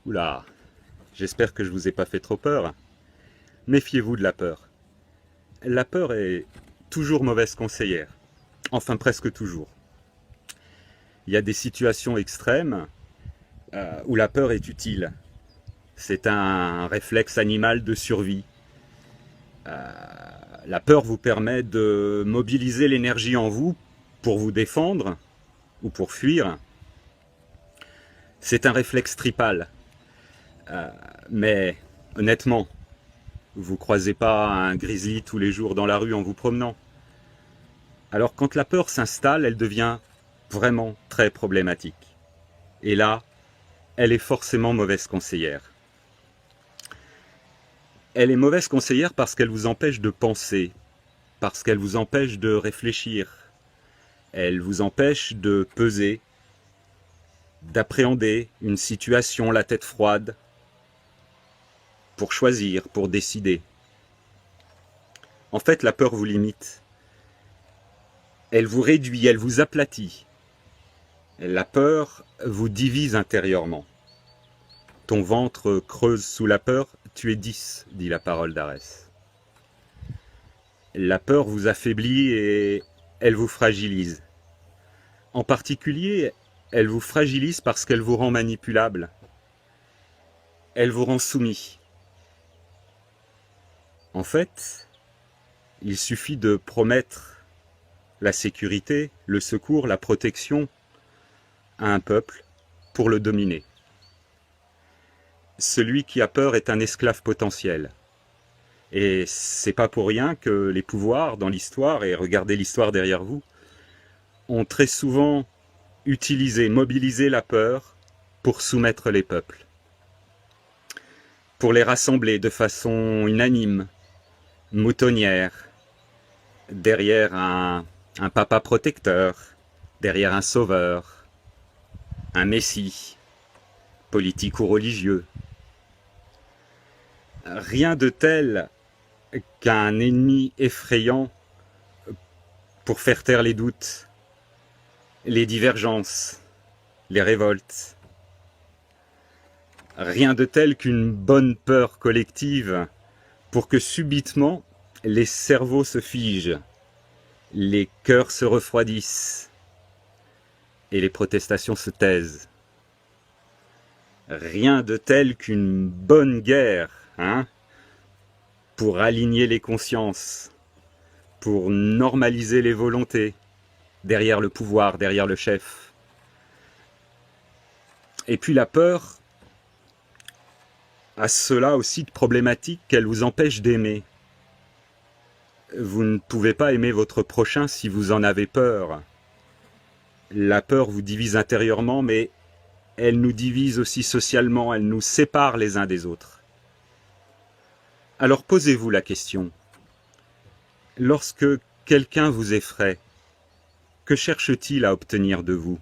Oula, j'espère que je vous ai pas fait trop peur. Méfiez-vous de la peur. La peur est toujours mauvaise conseillère. Enfin, presque toujours. Il y a des situations extrêmes où la peur est utile. C'est un réflexe animal de survie. La peur vous permet de mobiliser l'énergie en vous pour vous défendre ou pour fuir. C'est un réflexe tribal. Mais honnêtement, vous croisez pas un grizzly tous les jours dans la rue en vous promenant. Alors quand la peur s'installe, elle devient vraiment très problématique. Et là, elle est forcément mauvaise conseillère. Elle est mauvaise conseillère parce qu'elle vous empêche de penser, parce qu'elle vous empêche de réfléchir. Elle vous empêche de peser, d'appréhender une situation la tête froide, pour choisir, pour décider. En fait, la peur vous limite. Elle vous réduit, elle vous aplatit. La peur vous divise intérieurement. Ton ventre creuse sous la peur, tu es 10, dit la parole d'Arès. La peur vous affaiblit et elle vous fragilise. En particulier, elle vous fragilise parce qu'elle vous rend manipulable. Elle vous rend soumis. En fait, il suffit de promettre la sécurité, le secours, la protection à un peuple pour le dominer. Celui qui a peur est un esclave potentiel. Et c'est pas pour rien que les pouvoirs dans l'histoire, et regardez l'histoire derrière vous, ont très souvent utilisé, mobilisé la peur pour soumettre les peuples. Pour les rassembler de façon unanime, moutonnière, derrière un papa protecteur, derrière un sauveur, un messie, politique ou religieux. Rien de tel qu'un ennemi effrayant pour faire taire les doutes, les divergences, les révoltes. Rien de tel qu'une bonne peur collective pour que subitement les cerveaux se figent, les cœurs se refroidissent et les protestations se taisent. Rien de tel qu'une bonne guerre, pour aligner les consciences, pour normaliser les volontés, derrière le pouvoir, derrière le chef. Et puis la peur a cela aussi de problématique qu'elle vous empêche d'aimer. Vous ne pouvez pas aimer votre prochain si vous en avez peur. La peur vous divise intérieurement, mais elle nous divise aussi socialement, elle nous sépare les uns des autres. Alors posez-vous la question. Lorsque quelqu'un vous effraie, que cherche-t-il à obtenir de vous?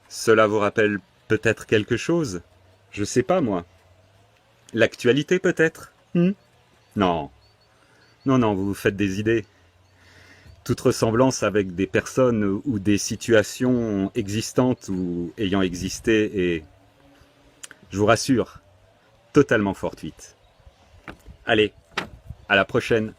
Cela vous rappelle peut-être quelque chose? Je sais pas moi. L'actualité peut-être? Non. Non, vous vous faites des idées. Toute ressemblance avec des personnes ou des situations existantes ou ayant existé est, je vous rassure, totalement fortuite. Allez, à la prochaine.